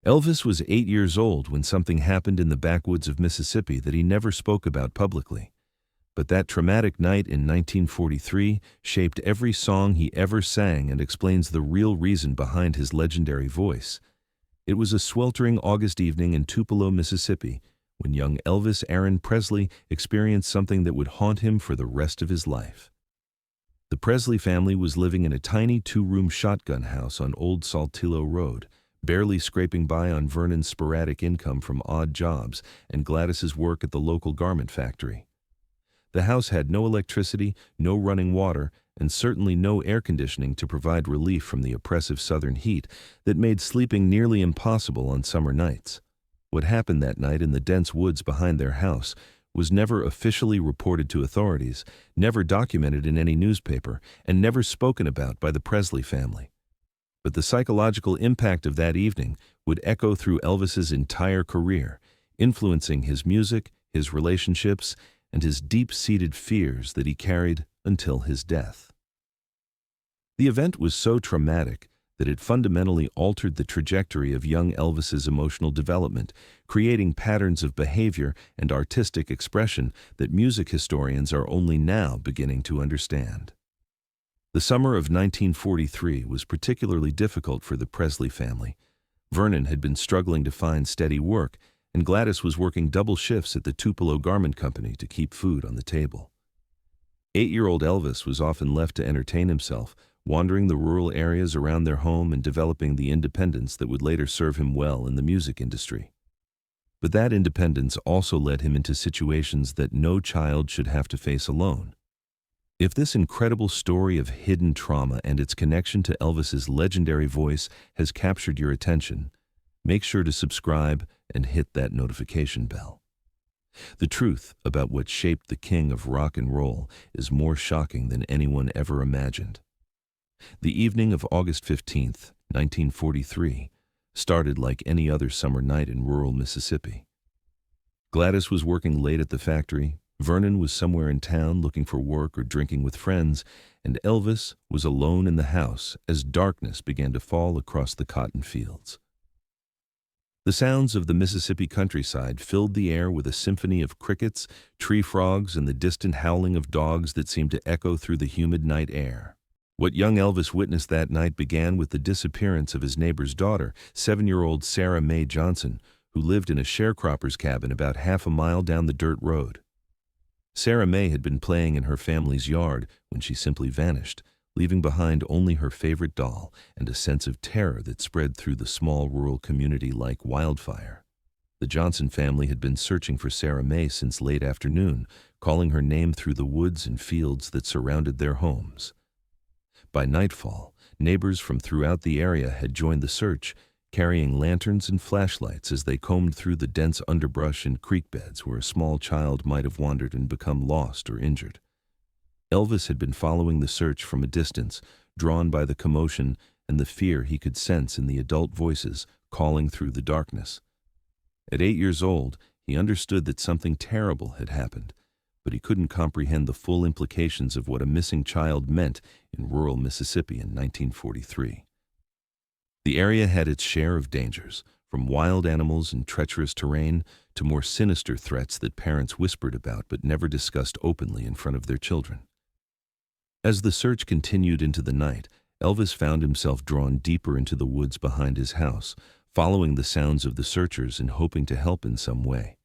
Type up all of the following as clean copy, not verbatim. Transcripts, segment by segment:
Elvis was 8 years old when something happened in the backwoods of Mississippi that he never spoke about publicly. But that traumatic night in 1943 shaped every song he ever sang and explains the real reason behind his legendary voice. It was a sweltering August evening in Tupelo, Mississippi, when young Elvis Aaron Presley experienced something that would haunt him for the rest of his life. The Presley family was living in a tiny two-room shotgun house on Old Saltillo Road, barely scraping by on Vernon's sporadic income from odd jobs and Gladys's work at the local garment factory. The house had no electricity, no running water, and certainly no air conditioning to provide relief from the oppressive southern heat that made sleeping nearly impossible on summer nights. What happened that night in the dense woods behind their house was never officially reported to authorities, never documented in any newspaper, and never spoken about by the Presley family. But the psychological impact of that evening would echo through Elvis's entire career, influencing his music, his relationships, and his deep-seated fears that he carried until his death. The event was so traumatic that it fundamentally altered the trajectory of young Elvis's emotional development, creating patterns of behavior and artistic expression that music historians are only now beginning to understand. The summer of 1943 was particularly difficult for the Presley family. Vernon had been struggling to find steady work, and Gladys was working double shifts at the Tupelo Garment Company to keep food on the table. 8-year-old Elvis was often left to entertain himself, wandering the rural areas around their home and developing the independence that would later serve him well in the music industry. But that independence also led him into situations that no child should have to face alone. If this incredible story of hidden trauma and its connection to Elvis's legendary voice has captured your attention, make sure to subscribe and hit that notification bell. The truth about what shaped the king of rock and roll is more shocking than anyone ever imagined. The evening of August 15th, 1943, started like any other summer night in rural Mississippi. Gladys was working late at the factory, Vernon was somewhere in town looking for work or drinking with friends, and Elvis was alone in the house as darkness began to fall across the cotton fields. The sounds of the Mississippi countryside filled the air with a symphony of crickets, tree frogs, and the distant howling of dogs that seemed to echo through the humid night air. What young Elvis witnessed that night began with the disappearance of his neighbor's daughter, 7-year-old Sarah Mae Johnson, who lived in a sharecropper's cabin about half a mile down the dirt road. Sarah Mae had been playing in her family's yard when she simply vanished, leaving behind only her favorite doll and a sense of terror that spread through the small rural community like wildfire. The Johnson family had been searching for Sarah Mae since late afternoon, calling her name through the woods and fields that surrounded their homes. By nightfall, neighbors from throughout the area had joined the search, carrying lanterns and flashlights as they combed through the dense underbrush and creek beds where a small child might have wandered and become lost or injured. Elvis had been following the search from a distance, drawn by the commotion and the fear he could sense in the adult voices calling through the darkness. At 8 years old, he understood that something terrible had happened, but he couldn't comprehend the full implications of what a missing child meant in rural Mississippi in 1943. The area had its share of dangers, from wild animals and treacherous terrain to more sinister threats that parents whispered about but never discussed openly in front of their children. As the search continued into the night, Elvis found himself drawn deeper into the woods behind his house, following the sounds of the searchers and hoping to help in some way.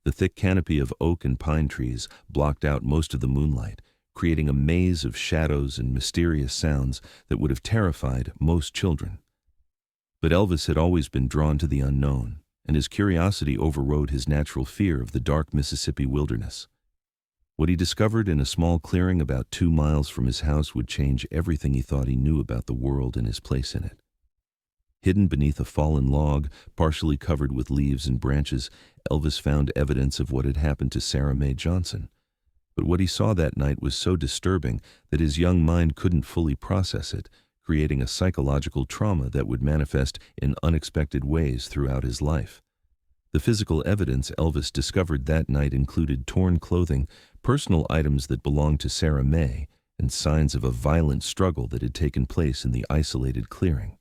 The thick canopy of oak and pine trees blocked out most of the moonlight, creating a maze of shadows and mysterious sounds that would have terrified most children. But Elvis had always been drawn to the unknown, and his curiosity overrode his natural fear of the dark Mississippi wilderness. What he discovered in a small clearing about 2 miles from his house would change everything he thought he knew about the world and his place in it. Hidden beneath a fallen log, partially covered with leaves and branches, Elvis found evidence of what had happened to Sarah Mae Johnson. But what he saw that night was so disturbing that his young mind couldn't fully process it, creating a psychological trauma that would manifest in unexpected ways throughout his life. The physical evidence Elvis discovered that night included torn clothing, personal items that belonged to Sarah Mae, and signs of a violent struggle that had taken place in the isolated clearing.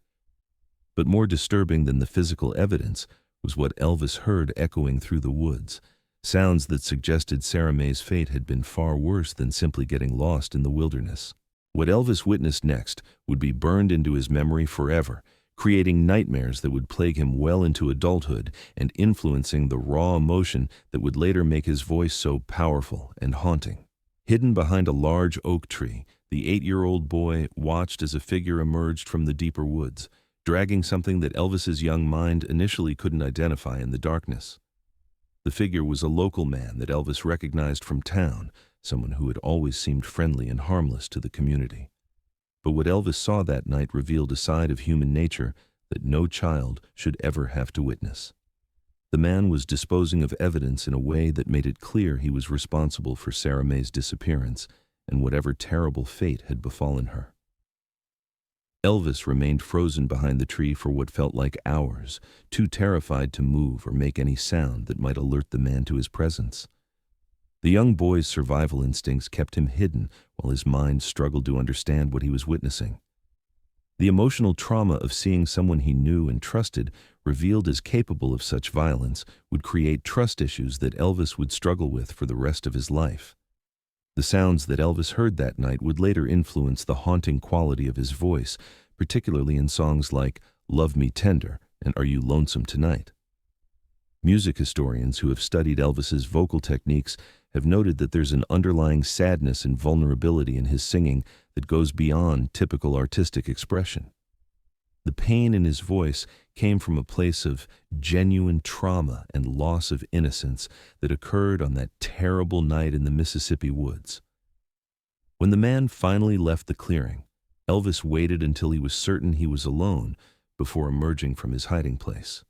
But more disturbing than the physical evidence was what Elvis heard echoing through the woods, sounds that suggested Sarah Mae's fate had been far worse than simply getting lost in the wilderness. What Elvis witnessed next would be burned into his memory forever, creating nightmares that would plague him well into adulthood and influencing the raw emotion that would later make his voice so powerful and haunting. Hidden behind a large oak tree, the 8-year-old boy watched as a figure emerged from the deeper woods, dragging something that Elvis's young mind initially couldn't identify in the darkness. The figure was a local man that Elvis recognized from town, someone who had always seemed friendly and harmless to the community. But what Elvis saw that night revealed a side of human nature that no child should ever have to witness. The man was disposing of evidence in a way that made it clear he was responsible for Sarah Mae's disappearance and whatever terrible fate had befallen her. Elvis remained frozen behind the tree for what felt like hours, too terrified to move or make any sound that might alert the man to his presence. The young boy's survival instincts kept him hidden while his mind struggled to understand what he was witnessing. The emotional trauma of seeing someone he knew and trusted revealed as capable of such violence would create trust issues that Elvis would struggle with for the rest of his life. The sounds that Elvis heard that night would later influence the haunting quality of his voice, particularly in songs like Love Me Tender and Are You Lonesome Tonight? Music historians who have studied Elvis's vocal techniques have noted that there's an underlying sadness and vulnerability in his singing that goes beyond typical artistic expression. The pain in his voice came from a place of genuine trauma and loss of innocence that occurred on that terrible night in the Mississippi woods. When the man finally left the clearing, Elvis waited until he was certain he was alone before emerging from his hiding place.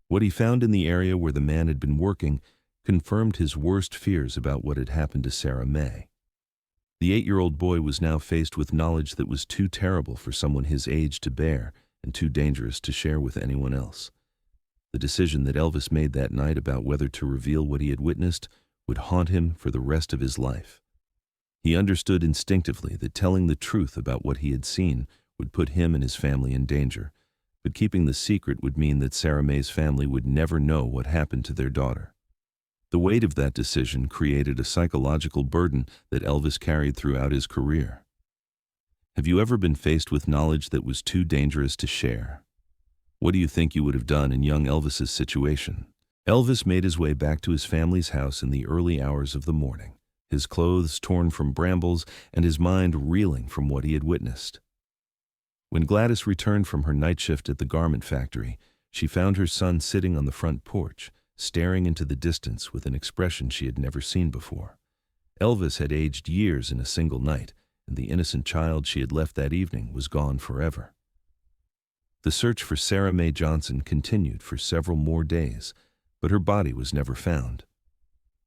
What he found in the area where the man had been working confirmed his worst fears about what had happened to Sarah Mae. The 8-year-old boy was now faced with knowledge that was too terrible for someone his age to bear and too dangerous to share with anyone else. The decision that Elvis made that night about whether to reveal what he had witnessed would haunt him for the rest of his life. He understood instinctively that telling the truth about what he had seen would put him and his family in danger, but keeping the secret would mean that Sarah Mae's family would never know what happened to their daughter. The weight of that decision created a psychological burden that Elvis carried throughout his career. Have you ever been faced with knowledge that was too dangerous to share? What do you think you would have done in young Elvis's situation? Elvis made his way back to his family's house in the early hours of the morning, his clothes torn from brambles and his mind reeling from what he had witnessed. When Gladys returned from her night shift at the garment factory, she found her son sitting on the front porch, staring into the distance with an expression she had never seen before. Elvis had aged years in a single night, and the innocent child she had left that evening was gone forever. The search for Sarah Mae Johnson continued for several more days, but her body was never found.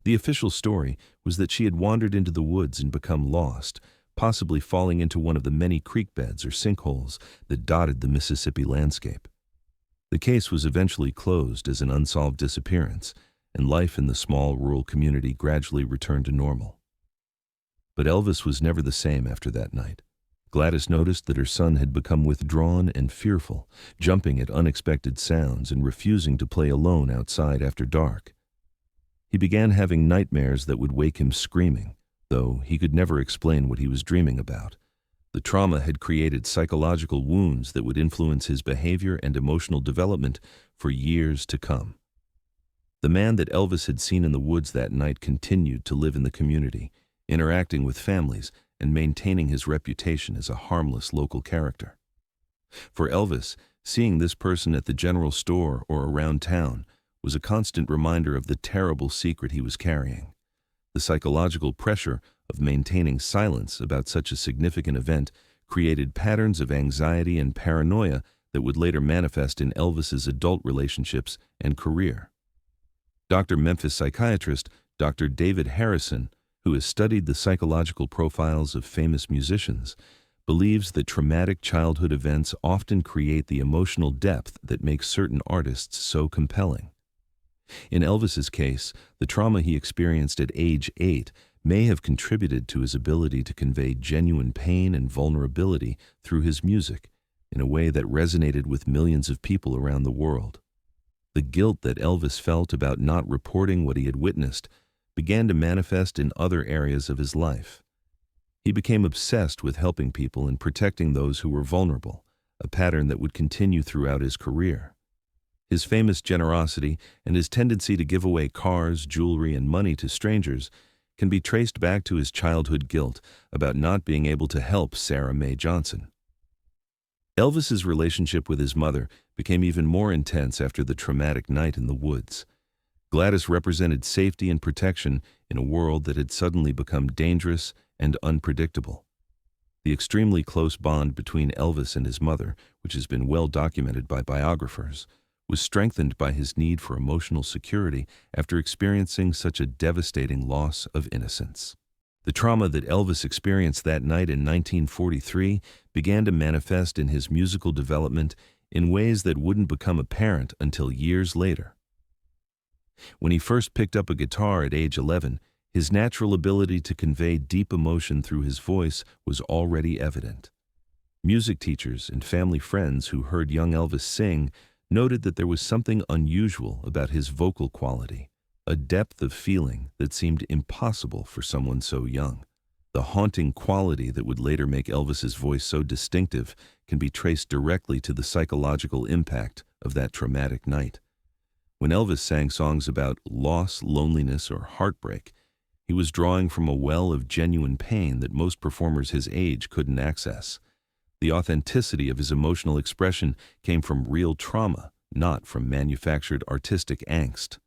The official story was that she had wandered into the woods and become lost, possibly falling into one of the many creek beds or sinkholes that dotted the Mississippi landscape. The case was eventually closed as an unsolved disappearance, and life in the small rural community gradually returned to normal. But Elvis was never the same after that night. Gladys noticed that her son had become withdrawn and fearful, jumping at unexpected sounds and refusing to play alone outside after dark. He began having nightmares that would wake him screaming, though he could never explain what he was dreaming about. The trauma had created psychological wounds that would influence his behavior and emotional development for years to come. The man that Elvis had seen in the woods that night continued to live in the community, interacting with families and maintaining his reputation as a harmless local character. For Elvis, seeing this person at the general store or around town was a constant reminder of the terrible secret he was carrying. The psychological pressure of maintaining silence about such a significant event created patterns of anxiety and paranoia that would later manifest in Elvis's adult relationships and career. Memphis psychiatrist Dr. David Harrison, who has studied the psychological profiles of famous musicians, believes that traumatic childhood events often create the emotional depth that makes certain artists so compelling. In Elvis's case, the trauma he experienced at age 8 may have contributed to his ability to convey genuine pain and vulnerability through his music, in a way that resonated with millions of people around the world. The guilt that Elvis felt about not reporting what he had witnessed began to manifest in other areas of his life. He became obsessed with helping people and protecting those who were vulnerable, a pattern that would continue throughout his career. His famous generosity and his tendency to give away cars, jewelry, and money to strangers can be traced back to his childhood guilt about not being able to help Sarah Mae Johnson. Elvis's relationship with his mother became even more intense after the traumatic night in the woods. Gladys represented safety and protection in a world that had suddenly become dangerous and unpredictable. The extremely close bond between Elvis and his mother, which has been well documented by biographers, was strengthened by his need for emotional security after experiencing such a devastating loss of innocence. The trauma that Elvis experienced that night in 1943 began to manifest in his musical development in ways that wouldn't become apparent until years later. When he first picked up a guitar at age 11, his natural ability to convey deep emotion through his voice was already evident. Music teachers and family friends who heard young Elvis sing noted that there was something unusual about his vocal quality, a depth of feeling that seemed impossible for someone so young. The haunting quality that would later make Elvis's voice so distinctive can be traced directly to the psychological impact of that traumatic night. When Elvis sang songs about loss, loneliness, or heartbreak, he was drawing from a well of genuine pain that most performers his age couldn't access. The authenticity of his emotional expression came from real trauma, not from manufactured artistic angst.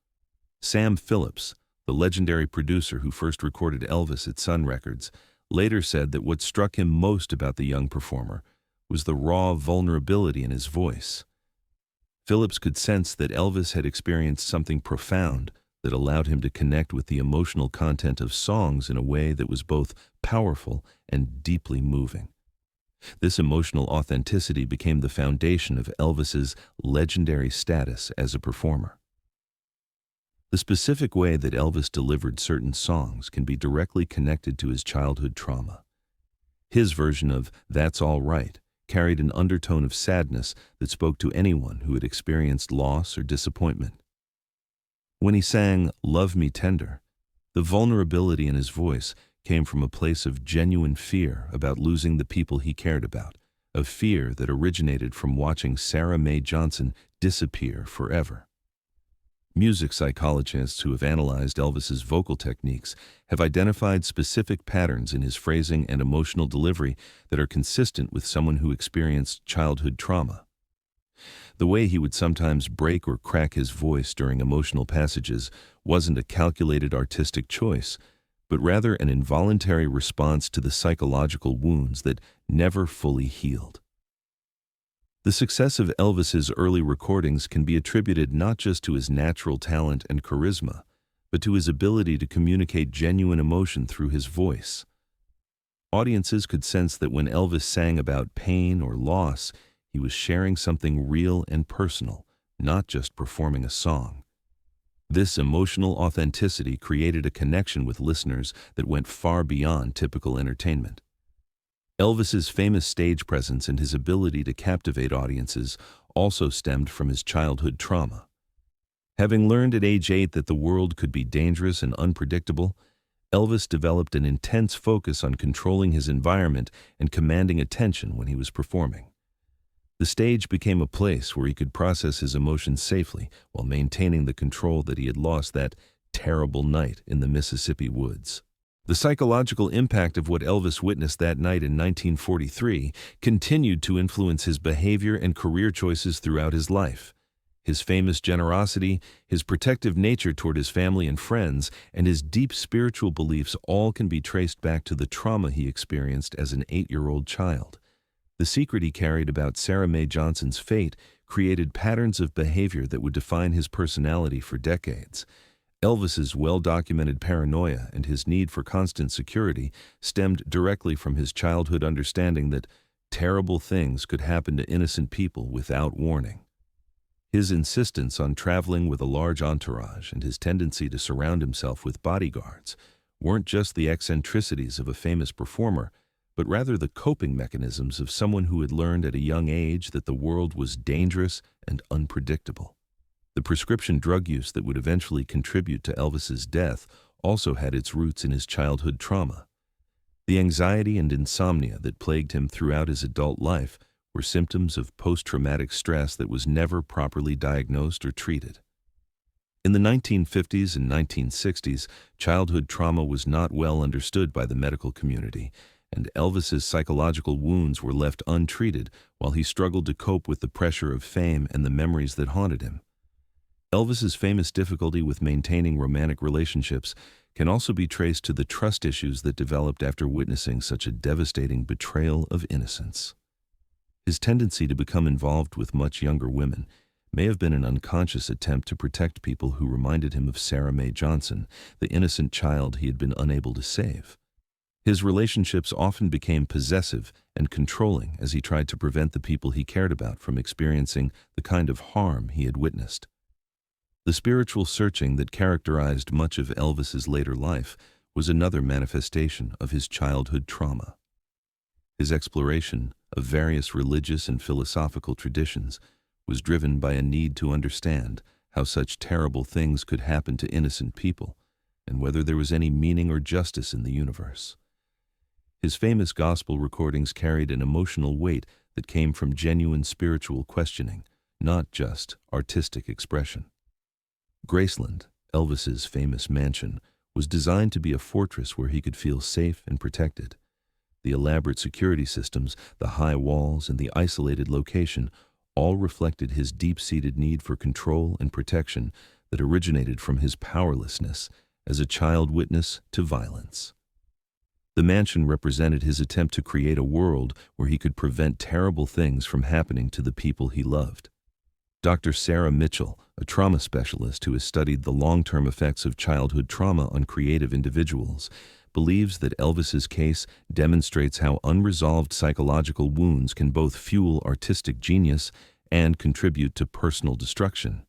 Sam Phillips, the legendary producer who first recorded Elvis at Sun Records, later said that what struck him most about the young performer was the raw vulnerability in his voice. Phillips could sense that Elvis had experienced something profound that allowed him to connect with the emotional content of songs in a way that was both powerful and deeply moving. This emotional authenticity became the foundation of Elvis's legendary status as a performer. The specific way that Elvis delivered certain songs can be directly connected to his childhood trauma. His version of "That's All Right" carried an undertone of sadness that spoke to anyone who had experienced loss or disappointment. When he sang "Love Me Tender," the vulnerability in his voice came from a place of genuine fear about losing the people he cared about, a fear that originated from watching Sarah Mae Johnson disappear forever. Music psychologists who have analyzed Elvis's vocal techniques have identified specific patterns in his phrasing and emotional delivery that are consistent with someone who experienced childhood trauma. The way he would sometimes break or crack his voice during emotional passages wasn't a calculated artistic choice, but rather an involuntary response to the psychological wounds that never fully healed. The success of Elvis's early recordings can be attributed not just to his natural talent and charisma, but to his ability to communicate genuine emotion through his voice. Audiences could sense that when Elvis sang about pain or loss, he was sharing something real and personal, not just performing a song. This emotional authenticity created a connection with listeners that went far beyond typical entertainment. Elvis's famous stage presence and his ability to captivate audiences also stemmed from his childhood trauma. Having learned at age 8 that the world could be dangerous and unpredictable, Elvis developed an intense focus on controlling his environment and commanding attention when he was performing. The stage became a place where he could process his emotions safely while maintaining the control that he had lost that terrible night in the Mississippi woods. The psychological impact of what Elvis witnessed that night in 1943 continued to influence his behavior and career choices throughout his life. His famous generosity, his protective nature toward his family and friends, and his deep spiritual beliefs all can be traced back to the trauma he experienced as an 8-year-old child. The secret he carried about Sarah Mae Johnson's fate created patterns of behavior that would define his personality for decades. Elvis's well-documented paranoia and his need for constant security stemmed directly from his childhood understanding that terrible things could happen to innocent people without warning. His insistence on traveling with a large entourage and his tendency to surround himself with bodyguards weren't just the eccentricities of a famous performer, but rather the coping mechanisms of someone who had learned at a young age that the world was dangerous and unpredictable. The prescription drug use that would eventually contribute to Elvis's death also had its roots in his childhood trauma. The anxiety and insomnia that plagued him throughout his adult life were symptoms of post-traumatic stress that was never properly diagnosed or treated. In the 1950s and 1960s, childhood trauma was not well understood by the medical community, and Elvis's psychological wounds were left untreated while he struggled to cope with the pressure of fame and the memories that haunted him. Elvis's famous difficulty with maintaining romantic relationships can also be traced to the trust issues that developed after witnessing such a devastating betrayal of innocence. His tendency to become involved with much younger women may have been an unconscious attempt to protect people who reminded him of Sarah Mae Johnson, the innocent child he had been unable to save. His relationships often became possessive and controlling as he tried to prevent the people he cared about from experiencing the kind of harm he had witnessed. The spiritual searching that characterized much of Elvis's later life was another manifestation of his childhood trauma. His exploration of various religious and philosophical traditions was driven by a need to understand how such terrible things could happen to innocent people and whether there was any meaning or justice in the universe. His famous gospel recordings carried an emotional weight that came from genuine spiritual questioning, not just artistic expression. Graceland, Elvis's famous mansion, was designed to be a fortress where he could feel safe and protected. The elaborate security systems, the high walls, and the isolated location all reflected his deep-seated need for control and protection that originated from his powerlessness as a child witness to violence. The mansion represented his attempt to create a world where he could prevent terrible things from happening to the people he loved. Dr. Sarah Mitchell, a trauma specialist who has studied the long-term effects of childhood trauma on creative individuals, believes that Elvis's case demonstrates how unresolved psychological wounds can both fuel artistic genius and contribute to personal destruction.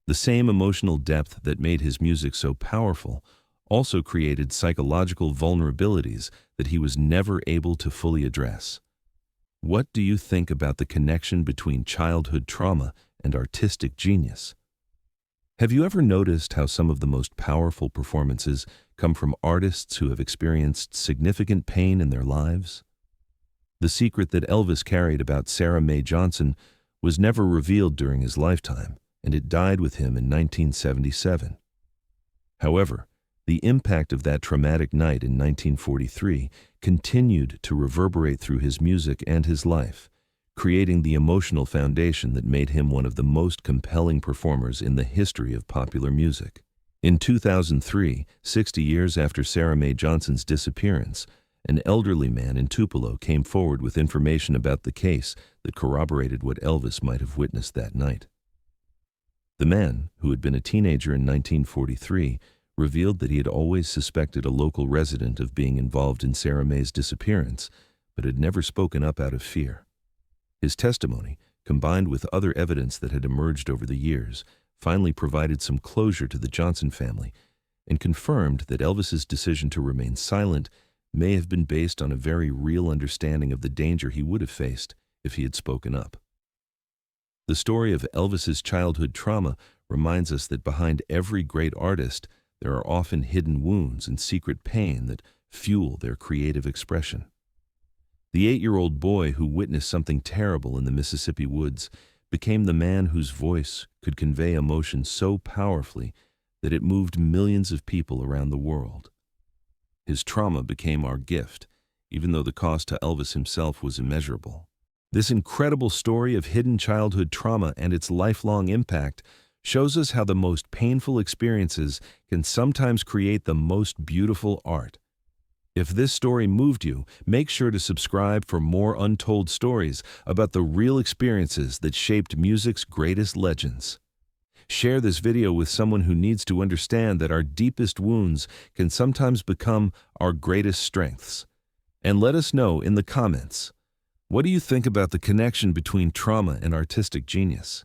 The same emotional depth that made his music so powerful also created psychological vulnerabilities that he was never able to fully address. What do you think about the connection between childhood trauma and artistic genius? Have you ever noticed how some of the most powerful performances come from artists who have experienced significant pain in their lives? The secret that Elvis carried about Sarah Mae Johnson was never revealed during his lifetime, and it died with him in 1977. However, the impact of that traumatic night in 1943 continued to reverberate through his music and his life, creating the emotional foundation that made him one of the most compelling performers in the history of popular music. In 2003, 60 years after Sarah Mae Johnson's disappearance, an elderly man in Tupelo came forward with information about the case that corroborated what Elvis might have witnessed that night. The man, who had been a teenager in 1943, revealed that he had always suspected a local resident of being involved in Sarah Mae's disappearance, but had never spoken up out of fear. His testimony, combined with other evidence that had emerged over the years, finally provided some closure to the Johnson family and confirmed that Elvis's decision to remain silent may have been based on a very real understanding of the danger he would have faced if he had spoken up. The story of Elvis's childhood trauma reminds us that behind every great artist, there are often hidden wounds and secret pain that fuel their creative expression. The 8-year-old boy who witnessed something terrible in the Mississippi woods became the man whose voice could convey emotion so powerfully that it moved millions of people around the world. His trauma became our gift, even though the cost to Elvis himself was immeasurable. This incredible story of hidden childhood trauma and its lifelong impact shows us how the most painful experiences can sometimes create the most beautiful art. If this story moved you, make sure to subscribe for more untold stories about the real experiences that shaped music's greatest legends. Share this video with someone who needs to understand that our deepest wounds can sometimes become our greatest strengths. And let us know in the comments, what do you think about the connection between trauma and artistic genius?